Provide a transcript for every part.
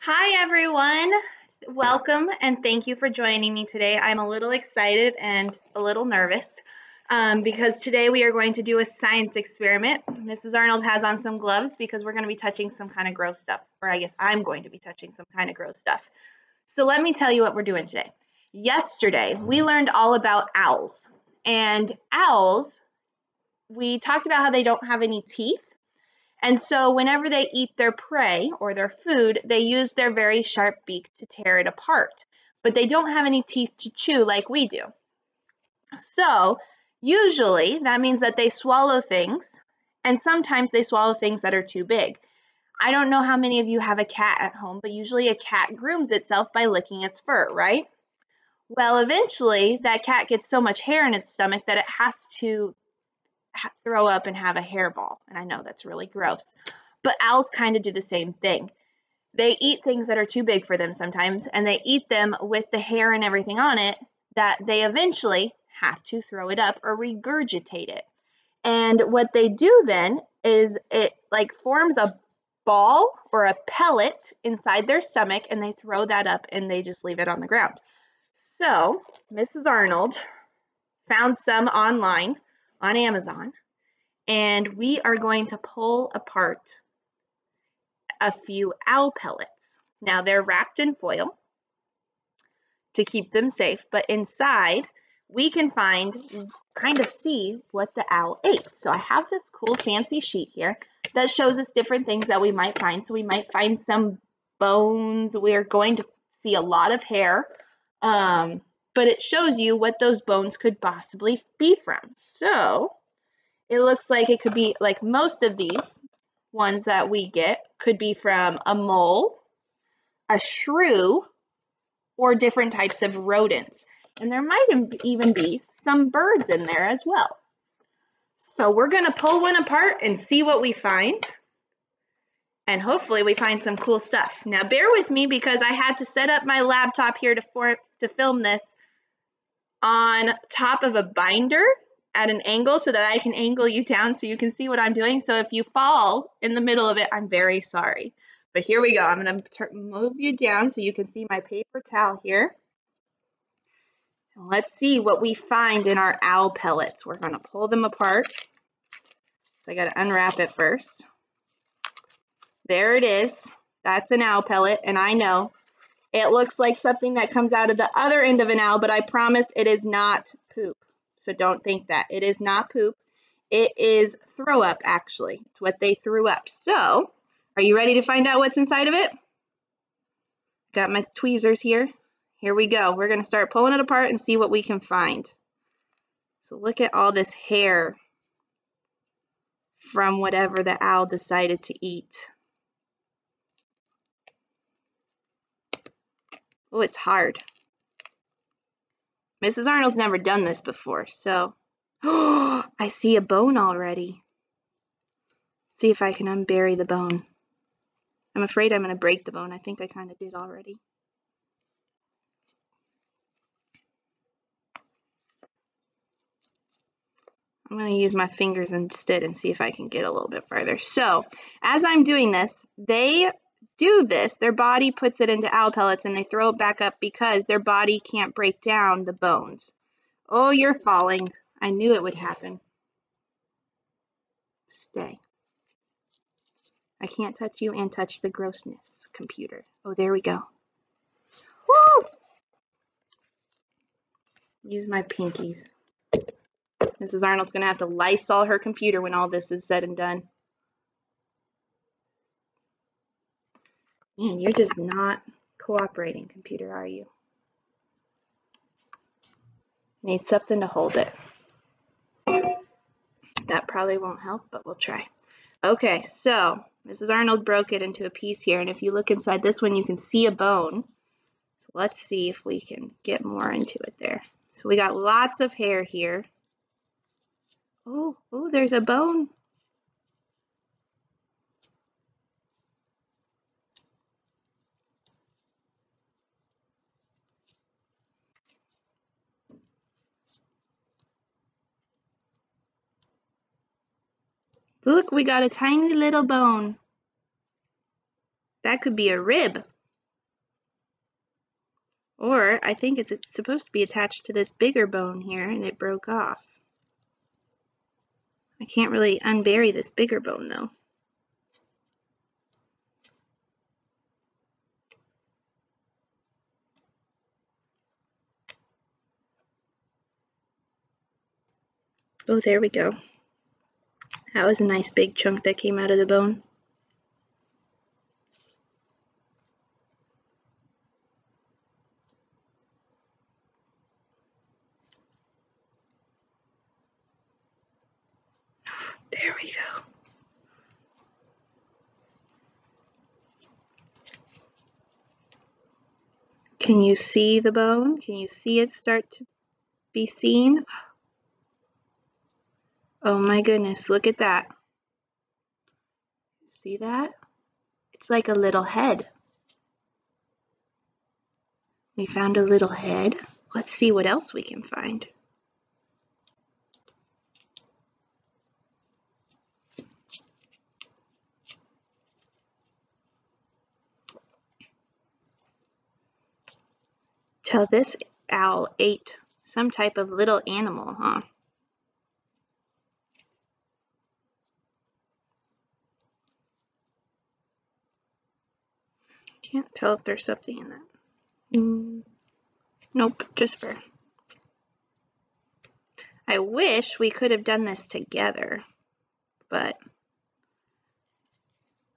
Hi, everyone. Welcome and thank you for joining me today. I'm a little excited and a little nervous because today we are going to do a science experiment. Mrs. Arnold has on some gloves because we're going to be touching some kind of gross stuff, or I guess I'm going to be touching some kind of gross stuff. So let me tell you what we're doing today. Yesterday, we learned all about owls. And owls, we talked about how they don't have any teeth. And so whenever they eat their prey or their food, they use their very sharp beak to tear it apart. But they don't have any teeth to chew like we do. So usually that means that they swallow things, and sometimes they swallow things that are too big. I don't know how many of you have a cat at home, but usually a cat grooms itself by licking its fur, right? Well, eventually that cat gets so much hair in its stomach that it has to throw up and have a hairball. And I know that's really gross. But owls kind of do the same thing. They eat things that are too big for them sometimes, and they eat them with the hair and everything on it that they eventually have to throw it up or regurgitate it. And what they do then is it like forms a ball or a pellet inside their stomach, and they throw that up and they just leave it on the ground. So Mrs. Arnold found some online on Amazon, and we are going to pull apart a few owl pellets. Now they're wrapped in foil to keep them safe, but inside we can kind of see what the owl ate. So I have this cool fancy sheet here that shows us different things that we might find. So we might find some bones. We're going to see a lot of hair, but it shows you what those bones could possibly be from. So it looks like it could be like most of these ones that we get could be from a mole, a shrew, or different types of rodents. And there might even be some birds in there as well. So we're going to pull one apart and see what we find. And hopefully we find some cool stuff. Now bear with me because I had to set up my laptop here to film this on top of a binder at an angle so that I can angle you down so you can see what I'm doing. So if you fall in the middle of it, I'm very sorry. But here we go. I'm going to move you down so you can see my paper towel here. And let's see what we find in our owl pellets. We're going to pull them apart. So I got to unwrap it first. There it is. That's an owl pellet, and I know it looks like something that comes out of the other end of an owl, but I promise it is not poop. So don't think that. It is not poop. It is throw up, actually. It's what they threw up. So, are you ready to find out what's inside of it? Got my tweezers here. Here we go. We're going to start pulling it apart and see what we can find. So look at all this hair from whatever the owl decided to eat. Oh, it's hard. Mrs. Arnold's never done this before, so. Oh, I see a bone already. See if I can unbury the bone. I'm afraid I'm going to break the bone. I think I kind of did already. I'm going to use my fingers instead and see if I can get a little bit further. So, as I'm doing this, they do this. Their body puts it into owl pellets and they throw it back up because their body can't break down the bones. Oh, you're falling. I knew it would happen. Stay. I can't touch you and touch the grossness, computer. Oh, there we go. Woo! Use my pinkies. Mrs. Arnold's going to have to Lysol her computer when all this is said and done. Man, you're just not cooperating, computer, are you? Need something to hold it. That probably won't help, but we'll try. Okay, so Mrs. Arnold broke it into a piece here, and if you look inside this one, you can see a bone. So let's see if we can get more into it there. So we got lots of hair here. Oh, there's a bone. Look, we got a tiny little bone. That could be a rib. Or I think it's supposed to be attached to this bigger bone here and it broke off. I can't really unbury this bigger bone though. Oh, there we go. That was a nice big chunk that came out of the bone. There we go. Can you see the bone? Can you see it start to be seen? Oh my goodness, look at that. See that? It's like a little head. We found a little head. Let's see what else we can find. Tell this owl ate some type of little animal, huh? Can't tell if there's something in that. Nope, just fur. I wish we could have done this together, but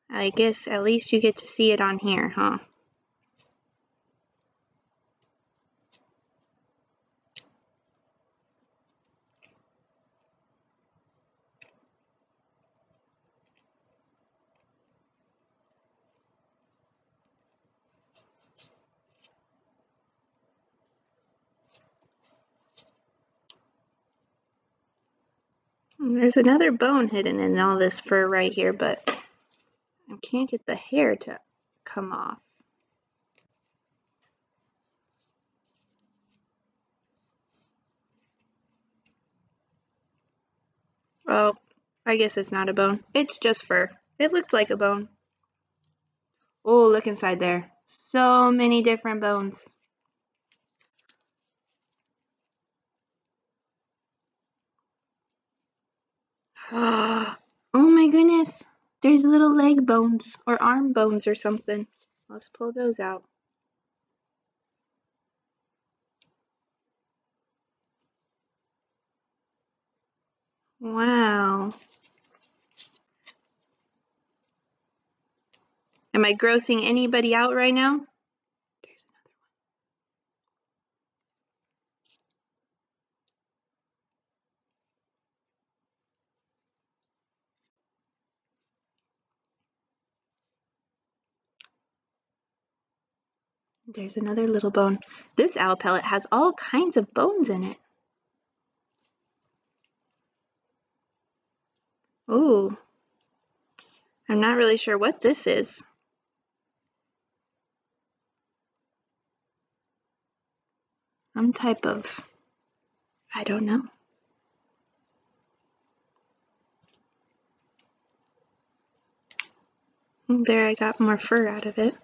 I guess at least you get to see it on here, huh? There's another bone hidden in all this fur right here, but I can't get the hair to come off. Oh, I guess it's not a bone. It's just fur. It looks like a bone. Oh, look inside there. So many different bones. Oh my goodness. There's little leg bones or arm bones or something. Let's pull those out. Wow. Am I grossing anybody out right now? There's another one. There's another little bone. This owl pellet has all kinds of bones in it. Ooh. I'm not really sure what this is. Some type of, I don't know. There, I got more fur out of it.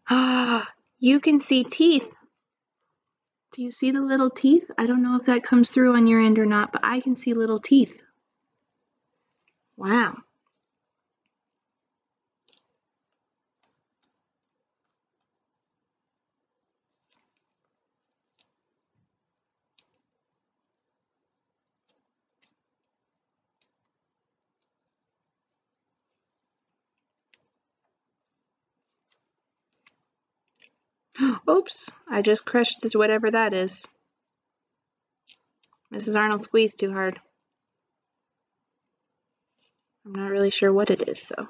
Ah, you can see teeth. Do you see the little teeth? I don't know if that comes through on your end or not, but I can see little teeth. Wow. Oops, I just crushed whatever that is. Mrs. Arnold squeezed too hard. I'm not really sure what it is, though.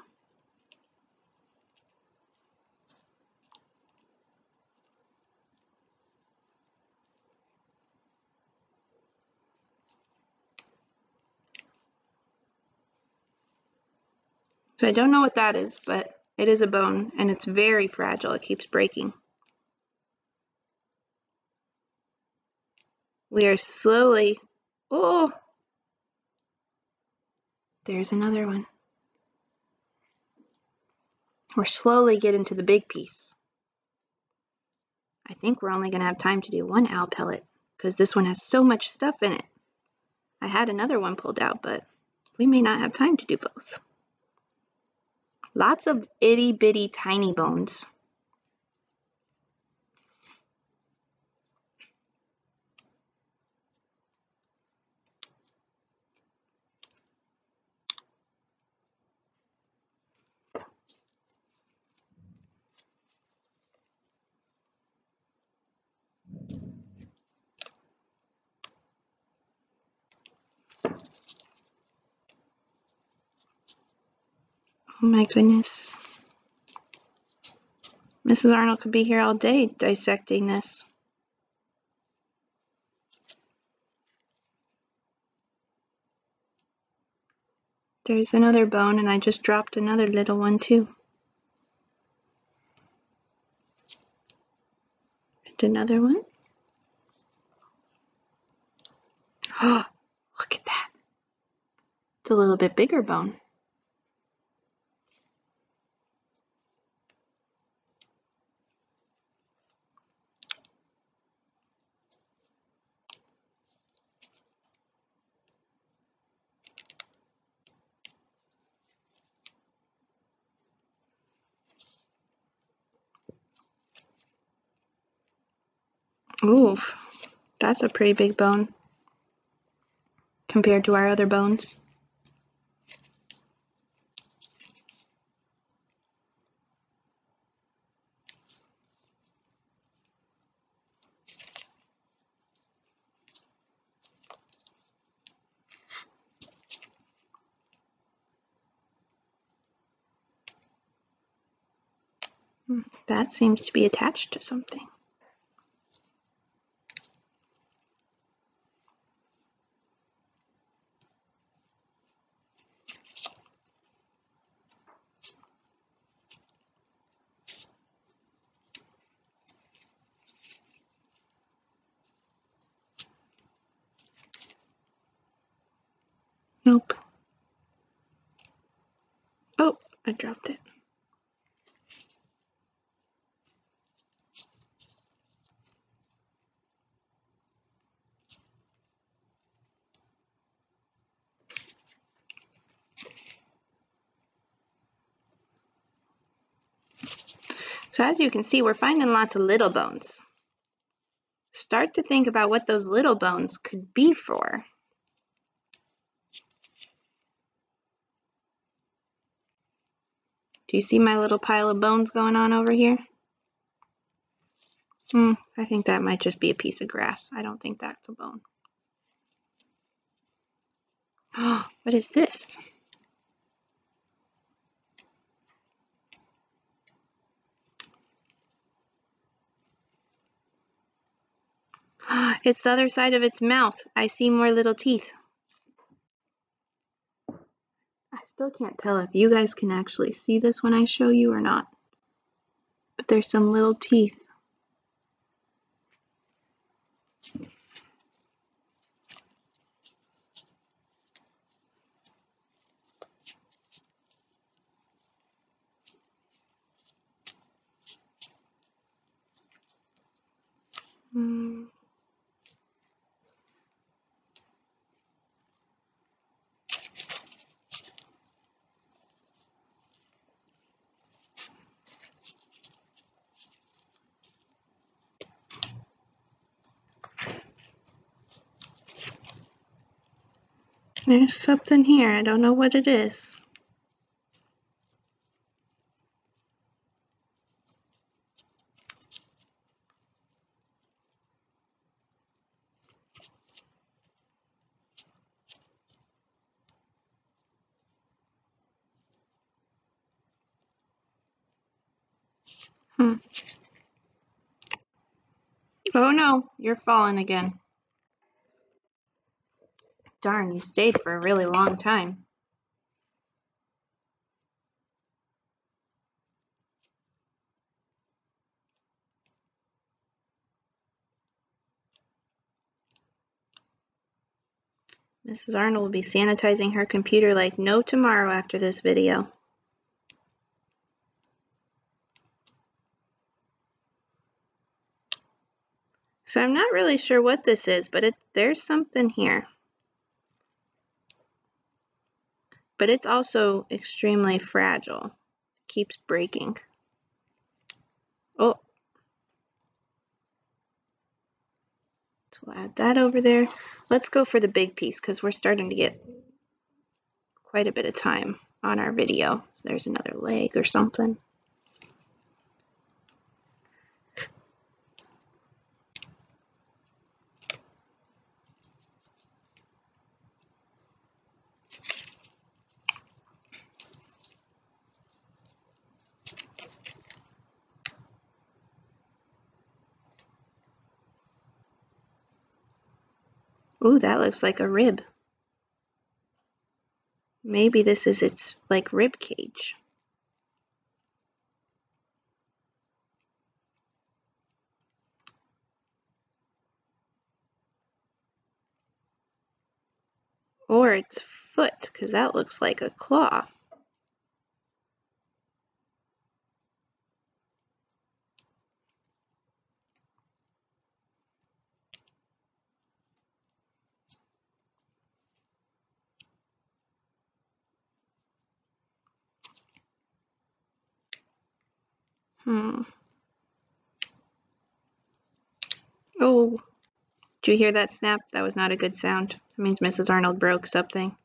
So I don't know what that is, but it is a bone, and it's very fragile. It keeps breaking. We are slowly... Oh! There's another one. We're slowly getting to the big piece. I think we're only going to have time to do one owl pellet because this one has so much stuff in it. I had another one pulled out, but we may not have time to do both. Lots of itty bitty tiny bones. Oh my goodness. Mrs. Arnold could be here all day dissecting this. There's another bone, and I just dropped another little one too. And another one. Oh, look at that. It's a little bit bigger bone. Oof, that's a pretty big bone compared to our other bones. That seems to be attached to something. Nope. Oh, I dropped it. So as you can see, we're finding lots of little bones. Start to think about what those little bones could be for. Do you see my little pile of bones going on over here? I think that might just be a piece of grass. I don't think that's a bone. Oh, what is this? It's the other side of its mouth. I see more little teeth. I still can't tell if you guys can actually see this when I show you or not. But there's some little teeth. There's something here. I don't know what it is. Oh no, you're falling again. Darn, you stayed for a really long time. Mrs. Arnold will be sanitizing her computer like no tomorrow after this video. So I'm not really sure what this is, but there's something here. But it's also extremely fragile. It keeps breaking. Oh. So we'll add that over there. Let's go for the big piece because we're starting to get quite a bit of time on our video. There's another leg or something. Ooh, that looks like a rib. Maybe this is its like rib cage. Or its foot, because that looks like a claw. Oh, did you hear that snap? That was not a good sound. That means Mrs. Arnold broke something.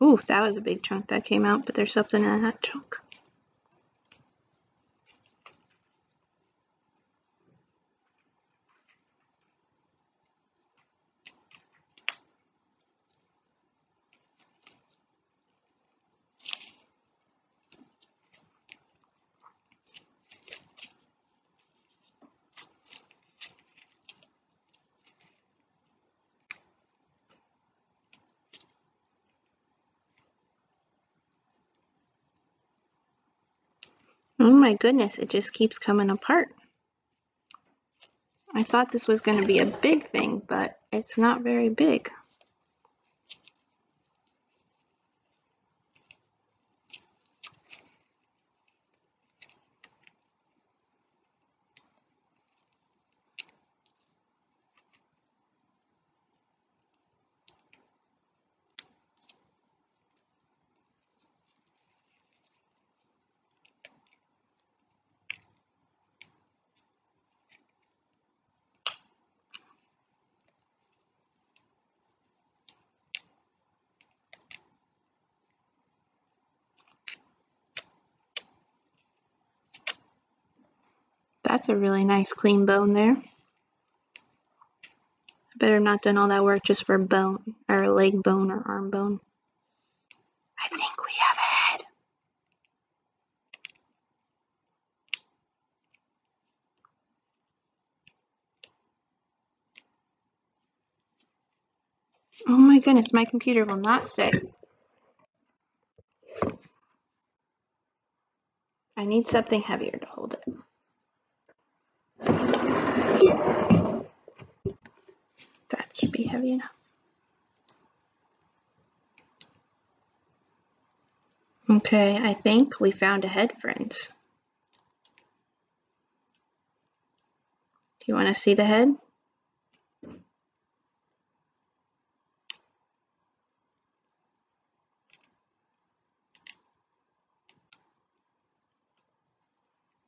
Ooh, that was a big chunk that came out, but there's something in that chunk. Oh my goodness, it just keeps coming apart. I thought this was going to be a big thing, but it's not very big. That's a really nice clean bone there. I better not done all that work just for bone, or leg bone or arm bone. I think we have a head. Oh my goodness, my computer will not stay. I need something heavier to hold it. That should be heavy enough. Okay, I think we found a head, friends. Do you want to see the head?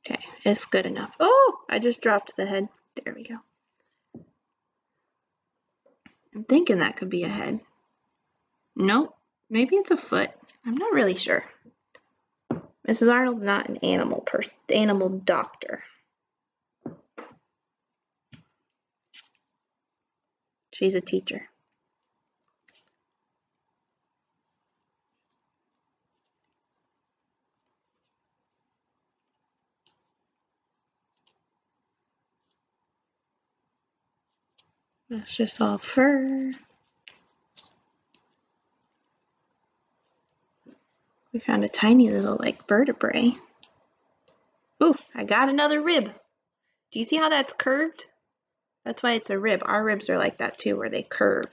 Okay, it's good enough. Oh, I just dropped the head. There we go. I'm thinking that could be a head. Nope, maybe it's a foot. I'm not really sure. Mrs. Arnold's not an animal doctor. She's a teacher. That's just all fur. We found a tiny little like vertebrae. Oh, I got another rib. Do you see how that's curved? That's why it's a rib. Our ribs are like that too, where they curve.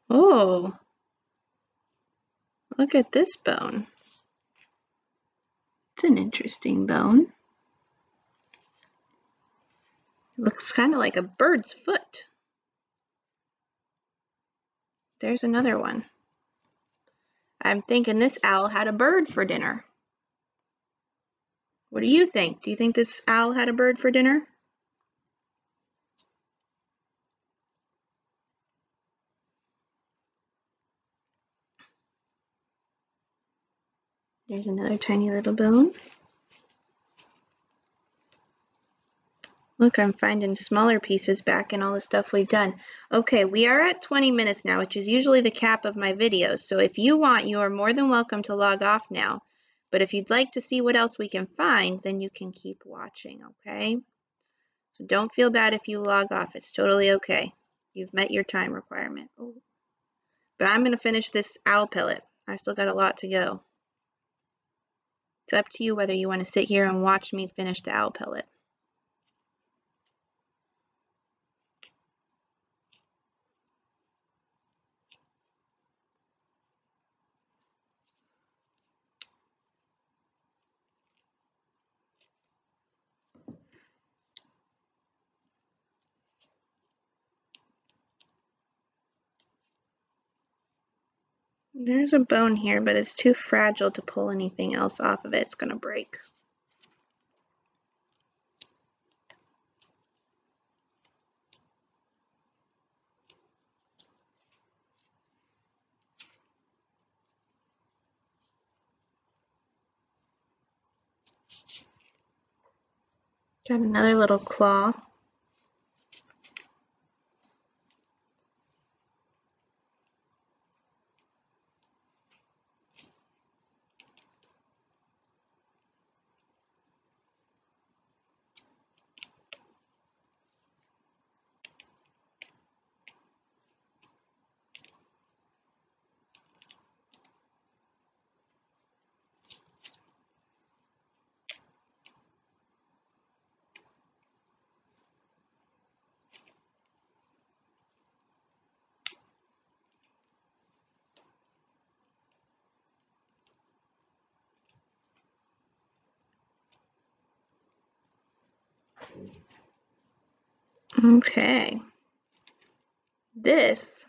Oh, look at this bone. It's an interesting bone. It looks kind of like a bird's foot. There's another one. I'm thinking this owl had a bird for dinner. What do you think? Do you think this owl had a bird for dinner? There's another tiny little bone. Look, I'm finding smaller pieces back in all the stuff we've done. Okay, we are at 20 minutes now, which is usually the cap of my videos. So if you want, you are more than welcome to log off now. But if you'd like to see what else we can find, then you can keep watching, okay? So don't feel bad if you log off. It's totally okay. You've met your time requirement. Oh. But I'm going to finish this owl pellet. I still got a lot to go. It's up to you whether you want to sit here and watch me finish the owl pellet. There's a bone here, but it's too fragile to pull anything else off of it. It's going to break. Got another little claw. Okay. This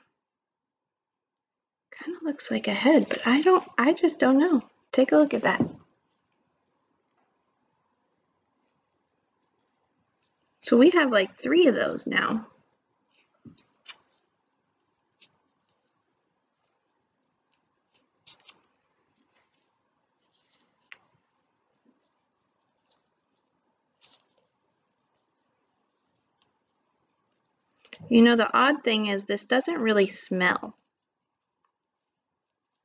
kind of looks like a head, but I just don't know. Take a look at that. So we have like 3 of those now. You know, the odd thing is this doesn't really smell.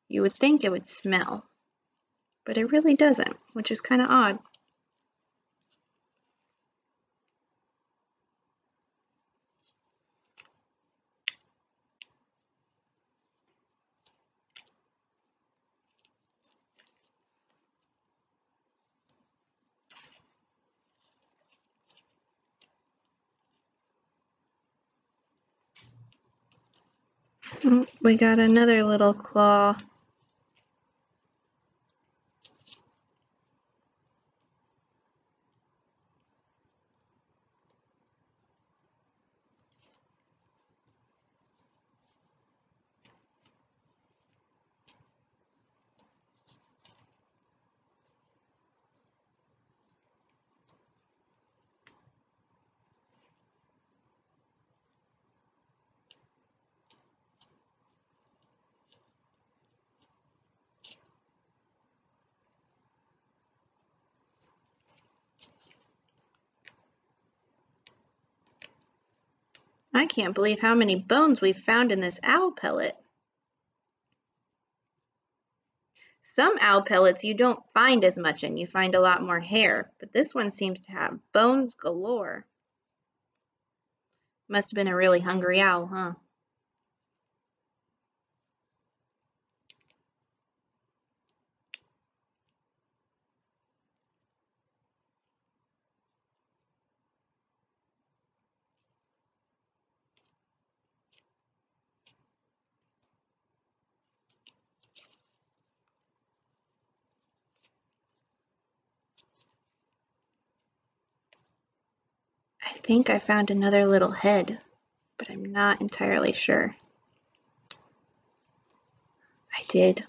You would think it would smell, but it really doesn't, which is kind of odd. Oh, we got another little claw. I can't believe how many bones we've found in this owl pellet. Some owl pellets you don't find as much in. You find a lot more hair, but this one seems to have bones galore. Must have been a really hungry owl, huh? I think I found another little head, but I'm not entirely sure. I did.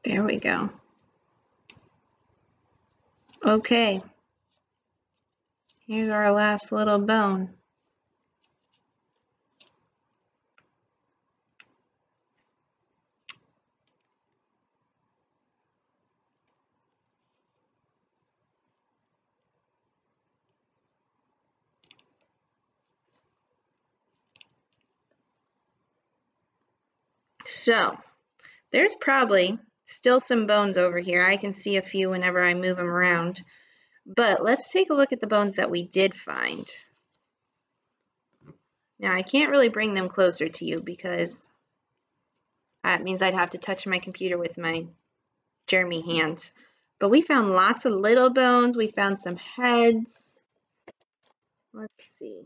There we go. Okay. Here's our last little bone. So, there's probably still some bones over here. I can see a few whenever I move them around. But let's take a look at the bones that we did find. Now, I can't really bring them closer to you because that means I'd have to touch my computer with my germy hands. But we found lots of little bones. We found some heads. Let's see.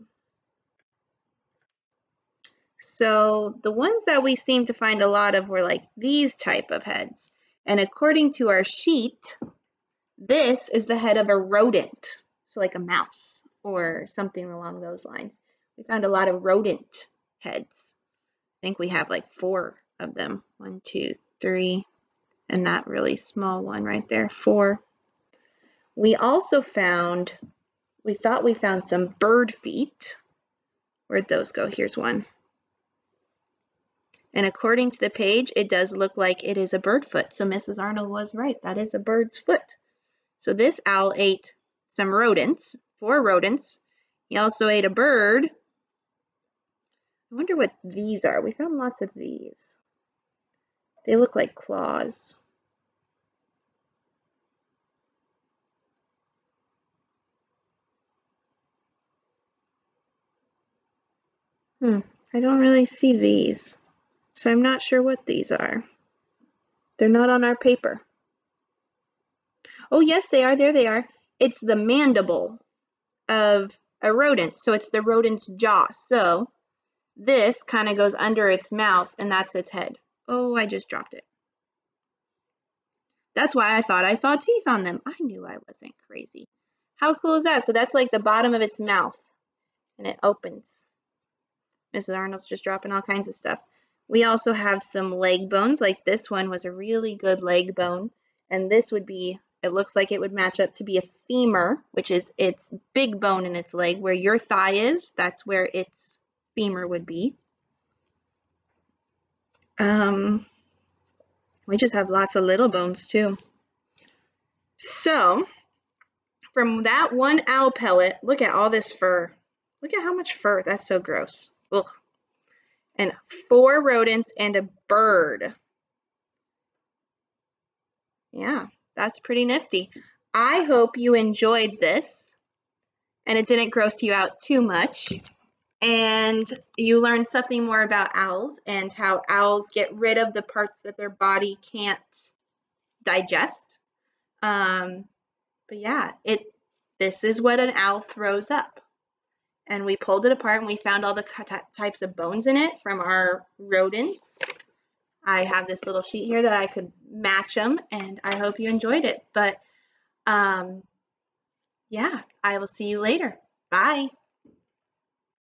So the ones that we seem to find a lot of were like these type of heads. And according to our sheet, this is the head of a rodent. So like a mouse or something along those lines. We found a lot of rodent heads. I think we have like 4 of them. 1, 2, 3, and that really small one right there, 4. We also found, we thought we found some bird feet. Where'd those go? Here's one. And according to the page, it does look like it is a bird foot. So Mrs. Arnold was right. That is a bird's foot. So this owl ate some rodents, 4 rodents. He also ate a bird. I wonder what these are. We found lots of these. They look like claws. I don't really see these. So I'm not sure what these are. They're not on our paper. Oh, yes, they are. There they are. It's the mandible of a rodent. So it's the rodent's jaw. So this kind of goes under its mouth, and that's its head. Oh, I just dropped it. That's why I thought I saw teeth on them. I knew I wasn't crazy. How cool is that? So that's like the bottom of its mouth, and it opens. Mrs. Arnold's just dropping all kinds of stuff. We also have some leg bones. Like this one was a really good leg bone. And this would be, it looks like it would match up to be a femur, which is its big bone in its leg. Where your thigh is, that's where its femur would be. We just have lots of little bones too. So, from that one owl pellet, look at all this fur. Look at how much fur. That's so gross. Ugh. And 4 rodents and a bird. Yeah, that's pretty nifty. I hope you enjoyed this and it didn't gross you out too much. And you learned something more about owls and how owls get rid of the parts that their body can't digest. But yeah, this is what an owl throws up. And we pulled it apart and we found all the types of bones in it from our rodents. I have this little sheet here that I could match them, and I hope you enjoyed it. But yeah, I will see you later. Bye.